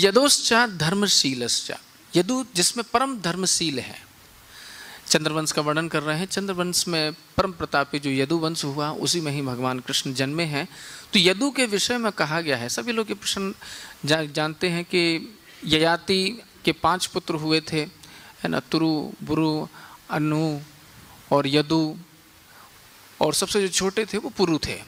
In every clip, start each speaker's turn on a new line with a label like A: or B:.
A: कि यदोश्चा धर्मशीलश्चा, यदु जिसमें परम धर्मशील है। चंद्रवंश का वर्णन कर रहे हैं। चंद्रवंश में परम प्रतापी जो यदुवंश हुआ उसी में ही भगवान कृष्ण जन्मे हैं। तो यदु के विषय में कहा गया है, सभी लोग ये प्रश्न जानते हैं कि ययाति के 5 पुत्र हुए थे, है ना, तुरु, बुरु, अनु और यदु, और सबसे जो छोटे थे वो पुरु थे।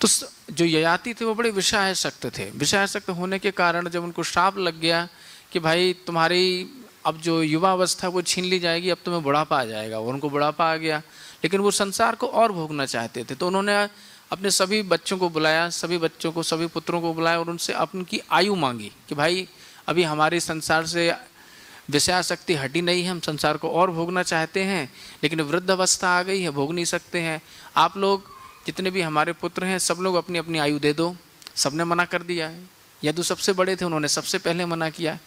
A: तो जो ययाति थे वो बड़े विषयासक्त थे। विषयासक्त होने के कारण जब उनको श्राप लग गया कि भाई तुम्हारी अब जो युवा अवस्था वो छीन ली जाएगी, अब तुम्हें बुढ़ापा आ जाएगा, और उनको बुढ़ापा आ गया, लेकिन वो संसार को और भोगना चाहते थे। तो उन्होंने अपने सभी बच्चों को बुलाया, सभी बच्चों को, सभी पुत्रों को बुलाया और उनसे उनकी आयु मांगी कि भाई अभी हमारे संसार से विषयाशक्ति हटी नहीं है, हम संसार को और भोगना चाहते हैं, लेकिन वृद्ध अवस्था आ गई है, भोग नहीं सकते हैं। आप लोग जितने भी हमारे पुत्र हैं सब लोग अपनी अपनी आयु दे दो। सबने मना कर दिया है। यदु सबसे बड़े थे, उन्होंने सबसे पहले मना किया।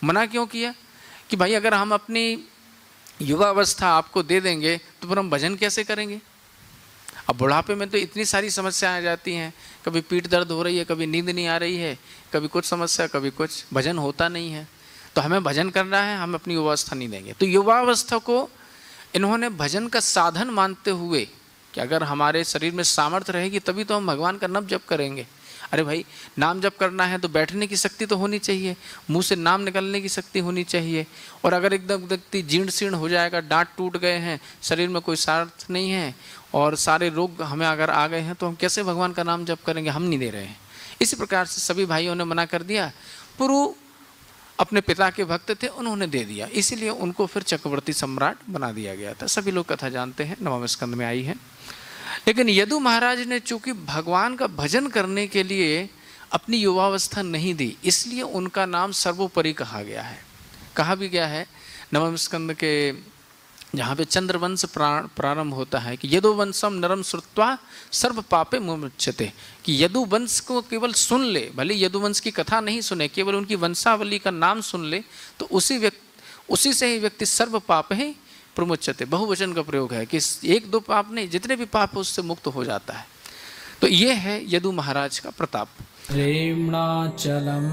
A: मना क्यों किया? कि भाई अगर हम अपनी युवा अवस्था आपको दे देंगे तो फिर हम भजन कैसे करेंगे? अब बुढ़ापे में तो इतनी सारी समस्याएं आ जाती हैं, कभी पीठ दर्द हो रही है, कभी नींद नहीं आ रही है, कभी कुछ समस्या, कभी कुछ, भजन होता नहीं है। तो हमें भजन करना है, हम अपनी युवावस्था नहीं देंगे। तो युवावस्था को इन्होंने भजन का साधन मानते हुए कि अगर हमारे शरीर में सामर्थ्य रहेगी तभी तो हम भगवान का नाम जप करेंगे। अरे भाई, नाम जप करना है तो बैठने की शक्ति तो होनी चाहिए, मुंह से नाम निकलने की शक्ति होनी चाहिए। और अगर एकदम व्यक्ति जीर्ण शीर्ण हो जाएगा, दांत टूट गए हैं, शरीर में कोई सामर्थ्य नहीं है और सारे रोग हमें अगर आ गए हैं तो हम कैसे भगवान का नाम जप करेंगे? हम नहीं दे रहे हैं। इसी प्रकार से सभी भाइयों ने मना कर दिया। पुरु अपने पिता के भक्त थे, उन्होंने दे दिया, इसीलिए उनको फिर चक्रवर्ती सम्राट बना दिया गया था। सभी लोग कथा जानते हैं, 9वें स्कंद में आई है। लेकिन यदु महाराज ने चूंकि भगवान का भजन करने के लिए अपनी युवावस्था नहीं दी, इसलिए उनका नाम सर्वोपरि कहा गया है। कहा भी गया है 9वें स्कंद के जहाँ पे चंद्रवंश प्रारंभ होता है कि यदुवंशम नरम श्रुत्वा सर्व पापे मुमुच्यते, कि यदुवंश को केवल सुन ले, भले यदुवंश की कथा नहीं सुने, केवल उनकी वंशावली का नाम सुन ले तो उसी से ही व्यक्ति सर्व पाप है प्रमुच्यते, बहुवचन का प्रयोग है कि 1-2 पाप नहीं, जितने भी पाप है उससे मुक्त हो जाता है। तो ये है यदु महाराज का प्रताप।
B: प्रेमणाचलम